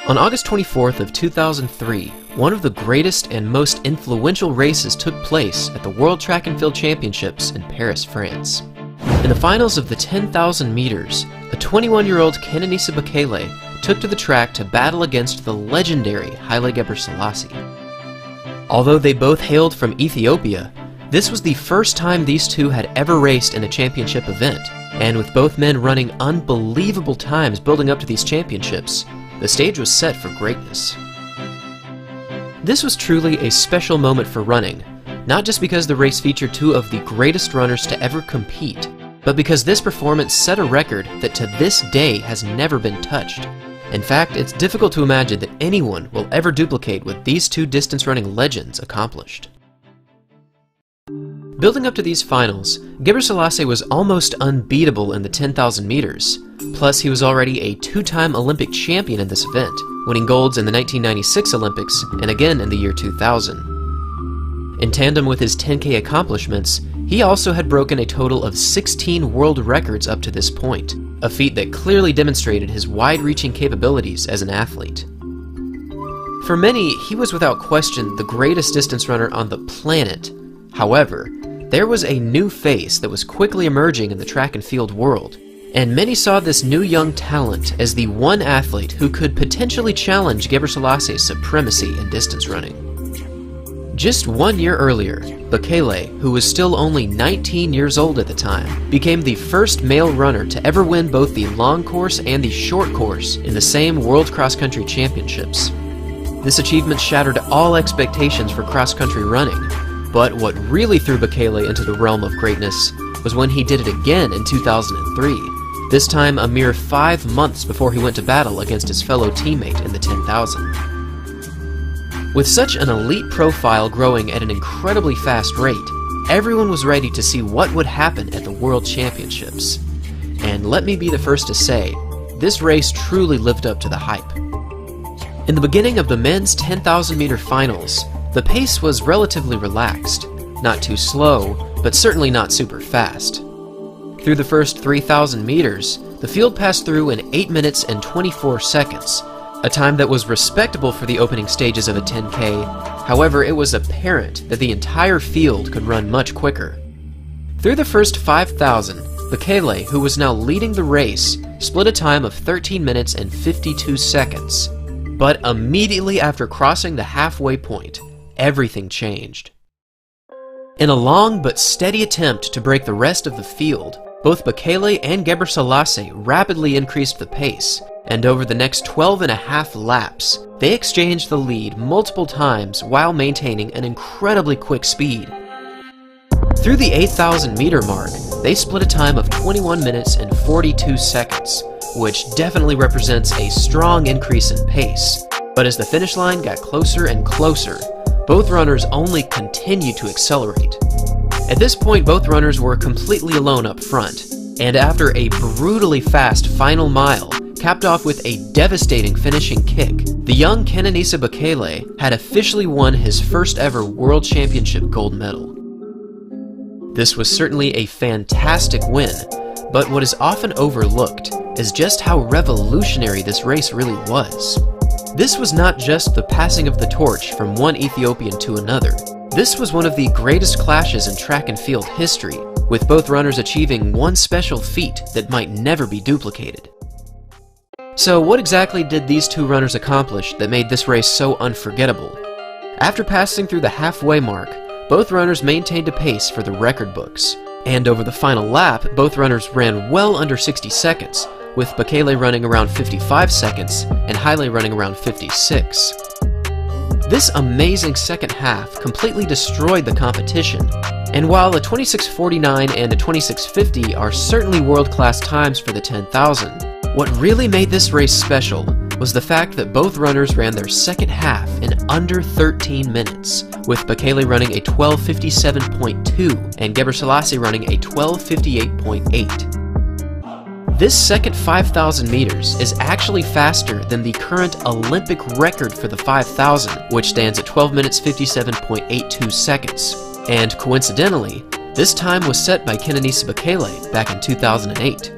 On August 24th of 2003, one of the greatest and most influential races took place at the World Track and Field Championships in Paris, France. In the finals of the 10,000 meters, a 21-year-old Kenenisa Bekele took to the track to battle against the legendary Haile Gebrselassie. Although they both hailed from Ethiopia, this was the first time these two had ever raced in a championship event, and with both men running unbelievable times building up to these championships, the stage was set for greatness. This was truly a special moment for running, not just because the race featured two of the greatest runners to ever compete, but because this performance set a record that to this day has never been touched. In fact, it's difficult to imagine that anyone will ever duplicate what these two distance running legends accomplished. Building up to these finals, Gebrselassie was almost unbeatable in the 10,000 meters. Plus, he was already a two-time Olympic champion in this event, winning golds in the 1996 Olympics and again in the year 2000. In tandem with his 10K accomplishments, he also had broken a total of 16 world records up to this point, a feat that clearly demonstrated his wide-reaching capabilities as an athlete. For many, he was without question the greatest distance runner on the planet. However, there was a new face that was quickly emerging in the track and field world, and many saw this new young talent as the one athlete who could potentially challenge Gebrselassie supremacy in distance running. Just 1 year earlier, Bekele, who was still only 19 years old at the time, became the first male runner to ever win both the long course and the short course in the same World Cross Country Championships. This achievement shattered all expectations for cross-country running, but what really threw Bekele into the realm of greatness was when he did it again in 2003, this time a mere 5 months before he went to battle against his fellow teammate in the 10,000. With such an elite profile growing at an incredibly fast rate, everyone was ready to see what would happen at the World Championships. And let me be the first to say, this race truly lived up to the hype. In the beginning of the men's 10,000 meter finals, the pace was relatively relaxed, not too slow, but certainly not super fast. Through the first 3,000 meters, the field passed through in 8 minutes and 24 seconds, a time that was respectable for the opening stages of a 10K. However, it was apparent that the entire field could run much quicker. Through the first 5,000, Bekele, who was now leading the race, split a time of 13 minutes and 52 seconds. But immediately after crossing the halfway point, everything changed. In a long but steady attempt to break the rest of the field, both Bekele and Gebrselassie rapidly increased the pace, and over the next 12.5 laps, they exchanged the lead multiple times while maintaining an incredibly quick speed. Through the 8,000 meter mark, they split a time of 21 minutes and 42 seconds, which definitely represents a strong increase in pace. But as the finish line got closer and closer, both runners only continued to accelerate. At this point, both runners were completely alone up front, and after a brutally fast final mile, capped off with a devastating finishing kick, the young Kenenisa Bekele had officially won his first ever World Championship gold medal. This was certainly a fantastic win, but what is often overlooked is just how revolutionary this race really was. This was not just the passing of the torch from one Ethiopian to another. This was one of the greatest clashes in track and field history, with both runners achieving one special feat that might never be duplicated. So what exactly did these two runners accomplish that made this race so unforgettable? After passing through the halfway mark, both runners maintained a pace for the record books, and over the final lap, both runners ran well under 60 seconds, with Bekele running around 55 seconds and Haile running around 56. This amazing second half completely destroyed the competition, and while a 26:49 and a 26:50 are certainly world-class times for the 10,000, what really made this race special was the fact that both runners ran their second half in under 13 minutes, with Bekele running a 12:57.2 and Gebrselassie running a 12:58.8. This second 5,000 meters is actually faster than the current Olympic record for the 5,000, which stands at 12 minutes 57.82 seconds. And coincidentally, this time was set by Kenenisa Bekele back in 2008.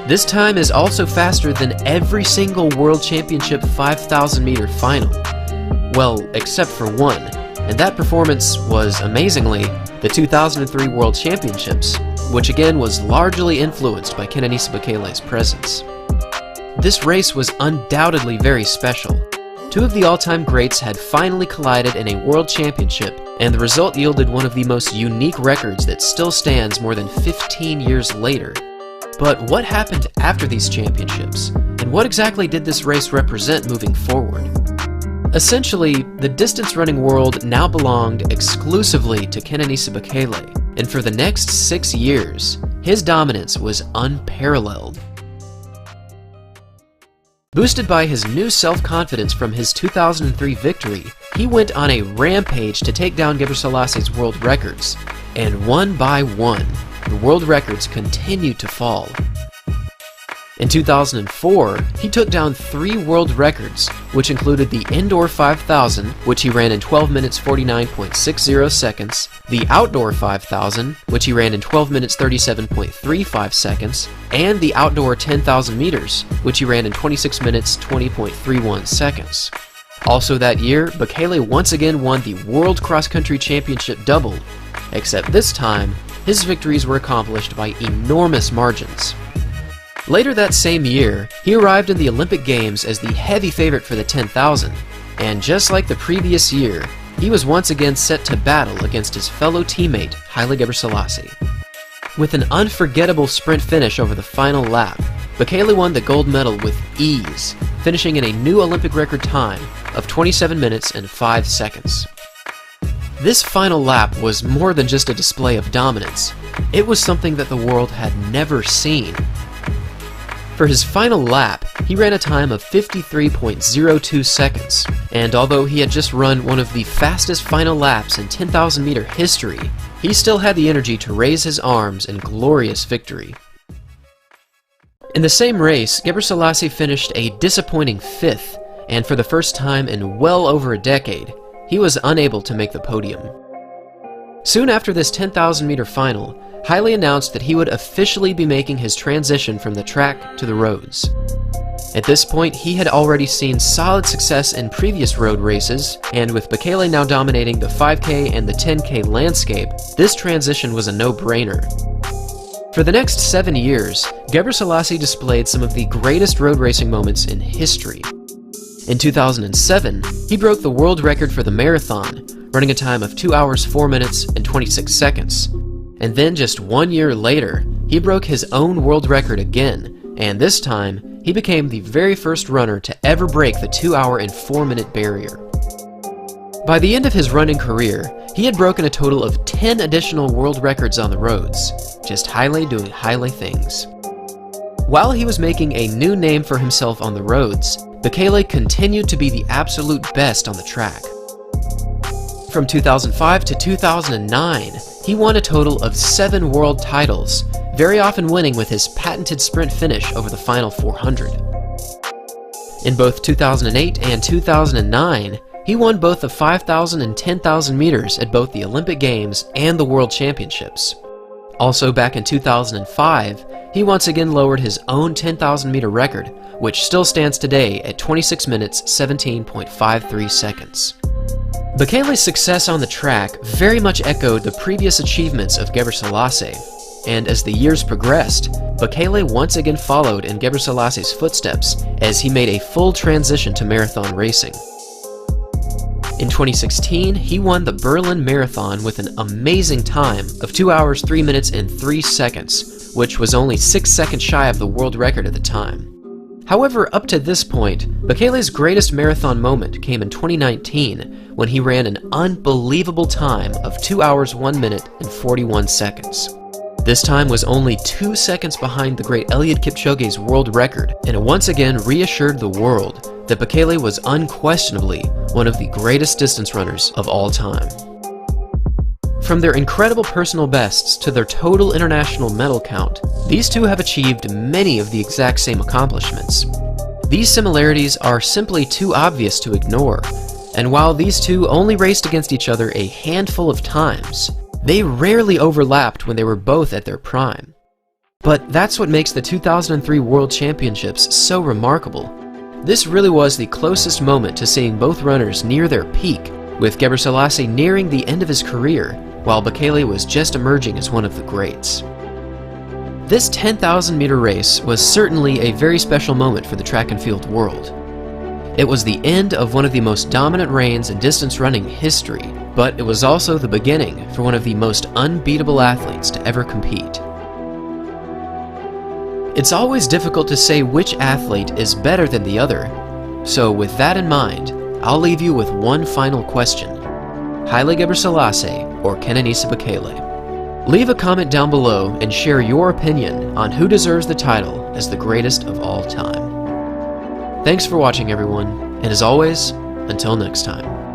This time is also faster than every single World Championship 5,000 meter final. Well, except for one, and that performance was, amazingly, the 2003 World Championships, which again was largely influenced by Kenenisa Bekele's presence. This race was undoubtedly very special. Two of the all-time greats had finally collided in a World Championship, and the result yielded one of the most unique records that still stands more than 15 years later. But what happened after these championships, and what exactly did this race represent moving forward? Essentially, the distance running world now belonged exclusively to Kenenisa Bekele, and for the next 6 years, his dominance was unparalleled. Boosted by his new self-confidence from his 2003 victory, he went on a rampage to take down Gebrselassie's world records, and one by one, the world records continued to fall. In 2004, he took down 3 world records, which included the Indoor 5000, which he ran in 12 minutes 49.60 seconds, the Outdoor 5000, which he ran in 12 minutes 37.35 seconds, and the Outdoor 10,000 meters, which he ran in 26 minutes 20.31 seconds. Also that year, Bekele once again won the World Cross Country Championship double, except this time, his victories were accomplished by enormous margins. Later that same year, he arrived in the Olympic Games as the heavy favorite for the 10,000, and just like the previous year, he was once again set to battle against his fellow teammate, Haile Gebrselassie. With an unforgettable sprint finish over the final lap, Bekele won the gold medal with ease, finishing in a new Olympic record time of 27 minutes and 5 seconds. This final lap was more than just a display of dominance. It was something that the world had never seen. For his final lap, he ran a time of 53.02 seconds, and although he had just run one of the fastest final laps in 10,000 meter history, he still had the energy to raise his arms in glorious victory. In the same race, Gebrselassie finished a disappointing 5th, and for the first time in well over a decade, he was unable to make the podium. Soon after this 10,000 meter final, Haile announced that he would officially be making his transition from the track to the roads. At this point, he had already seen solid success in previous road races, and with Bekele now dominating the 5K and the 10K landscape, this transition was a no-brainer. For the next 7 years, Gebrselassie displayed some of the greatest road racing moments in history. In 2007, he broke the world record for the marathon, running a time of 2 hours 4 minutes and 26 seconds. And then just 1 year later, he broke his own world record again, and this time, he became the very first runner to ever break the 2 hour and 4 minute barrier. By the end of his running career, he had broken a total of 10 additional world records on the roads, just Haile doing Haile things. While he was making a new name for himself on the roads, Bekele continued to be the absolute best on the track. From 2005 to 2009, he won a total of 7 world titles, very often winning with his patented sprint finish over the final 400. In both 2008 and 2009, he won both the 5,000 and 10,000 meters at both the Olympic Games and the World Championships. Also back in 2005, he once again lowered his own 10,000 meter record, which still stands today at 26 minutes 17.53 seconds. Bekele's success on the track very much echoed the previous achievements of Gebrselassie, and as the years progressed, Bekele once again followed in Gebrselasse's footsteps as he made a full transition to marathon racing. In 2016, he won the Berlin Marathon with an amazing time of 2 hours 3 minutes and 3 seconds, which was only 6 seconds shy of the world record at the time. However, up to this point, Bekele's greatest marathon moment came in 2019 when he ran an unbelievable time of 2 hours 1 minute and 41 seconds. This time was only 2 seconds behind the great Eliud Kipchoge's world record, and it once again reassured the world that Bekele was unquestionably one of the greatest distance runners of all time. From their incredible personal bests to their total international medal count, these two have achieved many of the exact same accomplishments. These similarities are simply too obvious to ignore, and while these two only raced against each other a handful of times, they rarely overlapped when they were both at their prime. But that's what makes the 2003 World Championships so remarkable. This really was the closest moment to seeing both runners near their peak, with Gebrselassie nearing the end of his career, while Bekele was just emerging as one of the greats. This 10,000-meter race was certainly a very special moment for the track and field world. It was the end of one of the most dominant reigns in distance running history, but it was also the beginning for one of the most unbeatable athletes to ever compete. It's always difficult to say which athlete is better than the other, so with that in mind, I'll leave you with one final question: Haile Gebrselassie or Kenenisa Bekele? Leave a comment down below and share your opinion on who deserves the title as the greatest of all time. Thanks for watching, everyone, and as always, until next time.